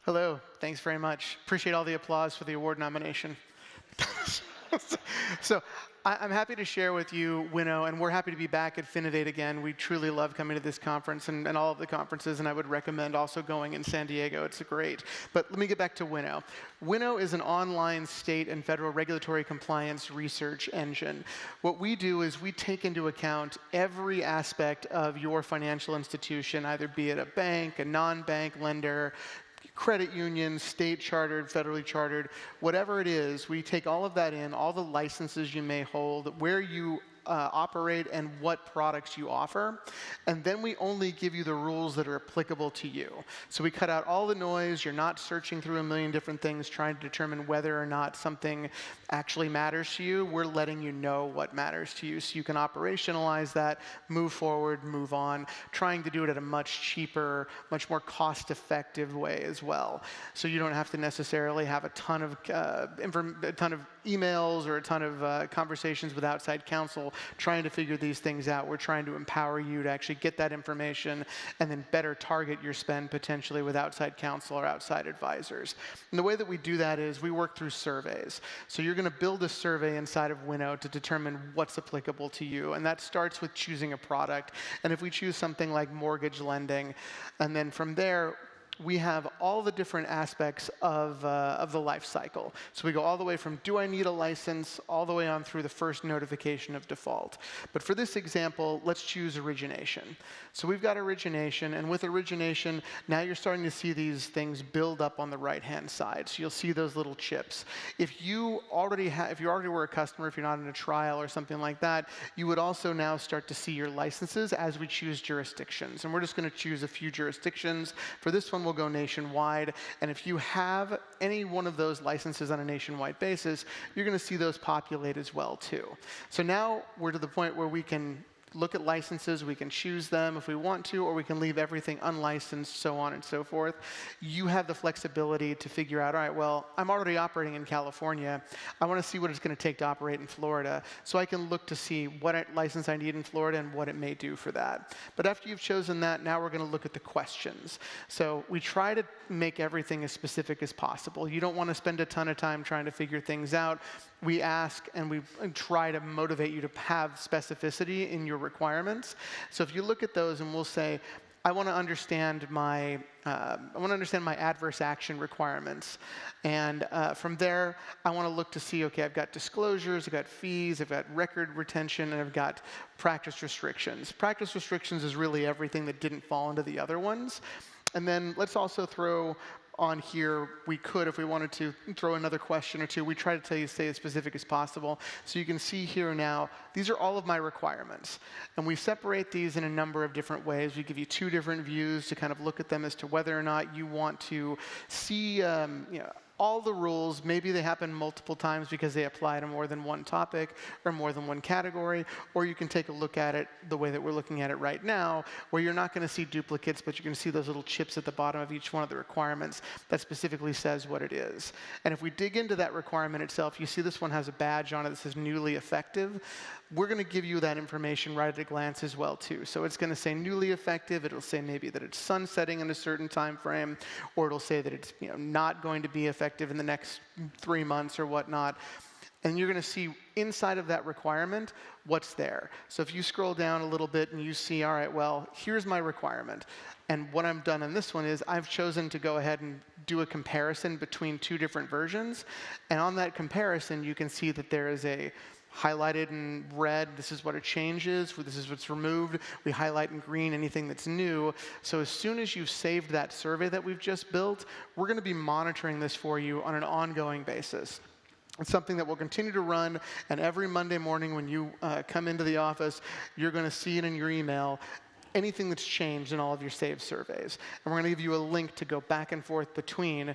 Hello, thanks very much. Appreciate all the applause for the award nomination. So I'm happy to share with you Winnow, and we're happy to be back at Finovate again. We truly love coming to this conference and all of the conferences, and I would recommend also going in San Diego. It's great. But let me get back to Winnow. Winnow is an online state and federal regulatory compliance research engine. What we do is we take into account every aspect of your financial institution, either be it a bank, a non-bank lender, credit union, state chartered, federally chartered, whatever it is, we take all of that in, all the licenses you may hold, where you operate and what products you offer, and then we only give you the rules that are applicable to you. So we cut out all the noise. You're not searching through a million different things trying to determine whether or not something actually matters to you. We're letting you know what matters to you so you can operationalize that, move forward, move on, trying to do it at a much cheaper, much more cost-effective way as well. So you don't have to necessarily have a ton of emails or a ton of conversations with outside counsel trying to figure these things out. We're trying to empower you to actually get that information and then better target your spend potentially with outside counsel or outside advisors. And the way that we do that is we work through surveys. So you're going to build a survey inside of Winnow to determine what's applicable to you. And that starts with choosing a product. And if we choose something like mortgage lending, and then from there, we have all the different aspects of the life cycle. So we go all the way from, do I need a license, all the way on through the first notification of default. But for this example, let's choose origination. So we've got origination, and with origination, now you're starting to see these things build up on the right-hand side. So you'll see those little chips. If you already were a customer, if you're not in a trial or something like that, you would also now start to see your licenses as we choose jurisdictions. And we're just going to choose a few jurisdictions. For this one, we'll go nationwide, and if you have any one of those licenses on a nationwide basis, you're going to see those populate as well too. So now we're to the point where we can look at licenses, we can choose them if we want to, or we can leave everything unlicensed, so on and so forth. You have the flexibility to figure out, all right, well, I'm already operating in California. I want to see what it's going to take to operate in Florida. So I can look to see what license I need in Florida and what it may do for that. But after you've chosen that, now we're going to look at the questions. So we try to make everything as specific as possible. You don't want to spend a ton of time trying to figure things out. We ask and we try to motivate you to have specificity in your requirements. So if you look at those and we'll say, I want to understand my adverse action requirements. And from there, I want to look to see, okay, I've got disclosures, I've got fees, I've got record retention, and I've got practice restrictions. Practice restrictions is really everything that didn't fall into the other ones. And then let's also throw on here, we could, if we wanted to, throw another question or two. We try to tell you to stay as specific as possible. So you can see here now, these are all of my requirements. And we separate these in a number of different ways. We give you two different views to kind of look at them as to whether or not you want to see all the rules. Maybe they happen multiple times because they apply to more than one topic or more than one category, or you can take a look at it the way that we're looking at it right now, where you're not going to see duplicates, but you're going to see those little chips at the bottom of each one of the requirements that specifically says what it is. And if we dig into that requirement itself, you see this one has a badge on it that says newly effective. We're going to give you that information right at a glance as well too. So it's going to say newly effective. It'll say maybe that it's sunsetting in a certain time frame, or it'll say that it's not going to be effective in the next 3 months or whatnot. And you're going to see inside of that requirement what's there. So if you scroll down a little bit and you see, all right, well, here's my requirement. And what I've done on this one is I've chosen to go ahead and do a comparison between two different versions. And on that comparison, you can see that there is a highlighted in red, this is what it changes, this is what's removed. We highlight in green anything that's new. So as soon as you've saved that survey that we've just built, we're going to be monitoring this for you on an ongoing basis. It's something that will continue to run, and every Monday morning when you come into the office, you're going to see it in your email, anything that's changed in all of your saved surveys. And we're going to give you a link to go back and forth between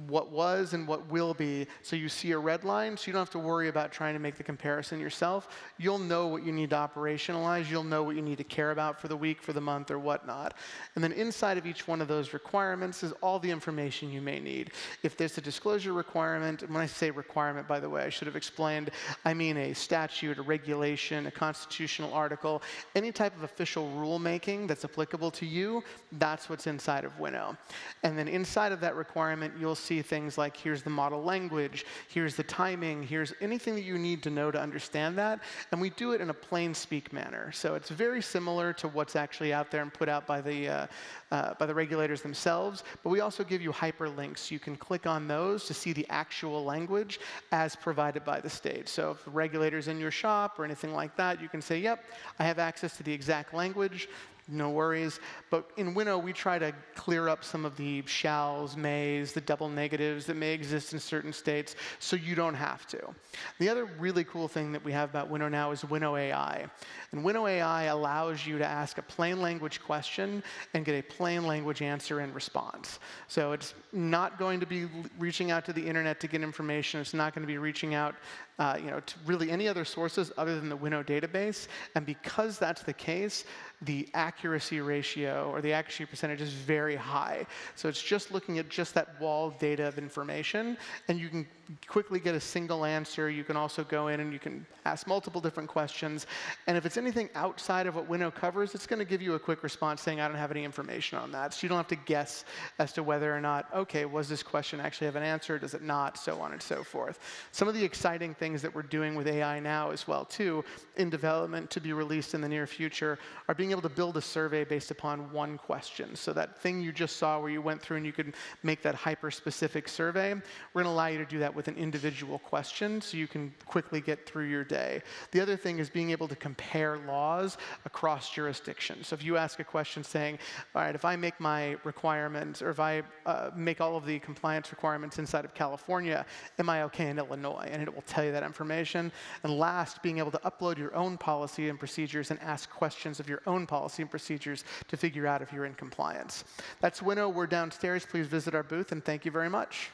what was and what will be, so you see a red line, so you don't have to worry about trying to make the comparison yourself. You'll know what you need to operationalize. You'll know what you need to care about for the week, for the month, or whatnot. And then inside of each one of those requirements is all the information you may need. If there's a disclosure requirement, and when I say requirement, by the way, I should have explained, I mean a statute, a regulation, a constitutional article, any type of official rulemaking that's applicable to you, that's what's inside of Winnow. And then inside of that requirement, you'll see things like, here's the model language, here's the timing, here's anything that you need to know to understand that. And we do it in a plain speak manner. So it's very similar to what's actually out there and put out by the regulators themselves. But we also give you hyperlinks. You can click on those to see the actual language as provided by the state. So if the regulator's in your shop or anything like that, you can say, yep, I have access to the exact language. No worries. But in Winnow, we try to clear up some of the shalls, mays, the double negatives that may exist in certain states, so you don't have to. The other really cool thing that we have about Winnow now is Winnow AI. And Winnow AI allows you to ask a plain language question and get a plain language answer in response. So it's not going to be reaching out to the internet to get information. It's not going to be reaching out to really any other sources other than the Winnow database. And because that's the case, the accuracy ratio or the accuracy percentage is very high. So it's just looking at just that wall data of information, and you can quickly get a single answer. You can also go in and you can ask multiple different questions. And if it's anything outside of what Winnow covers, it's going to give you a quick response saying, I don't have any information on that. So you don't have to guess as to whether or not, okay, was this question actually have an answer? Does it not? So on and so forth. Some of the exciting things that we're doing with AI now as well, too, in development to be released in the near future, are being able to build a survey based upon one question. So that thing you just saw where you went through and you could make that hyper-specific survey, we're going to allow you to do that with an individual question so you can quickly get through your day. The other thing is being able to compare laws across jurisdictions. So if you ask a question saying, all right, if I make my requirements, or if I make all of the compliance requirements inside of California, am I okay in Illinois? And it will tell you that information. And last, being able to upload your own policy and procedures and ask questions of your own policy and procedures to figure out if you're in compliance. That's Winnow. We're downstairs. Please visit our booth, and thank you very much.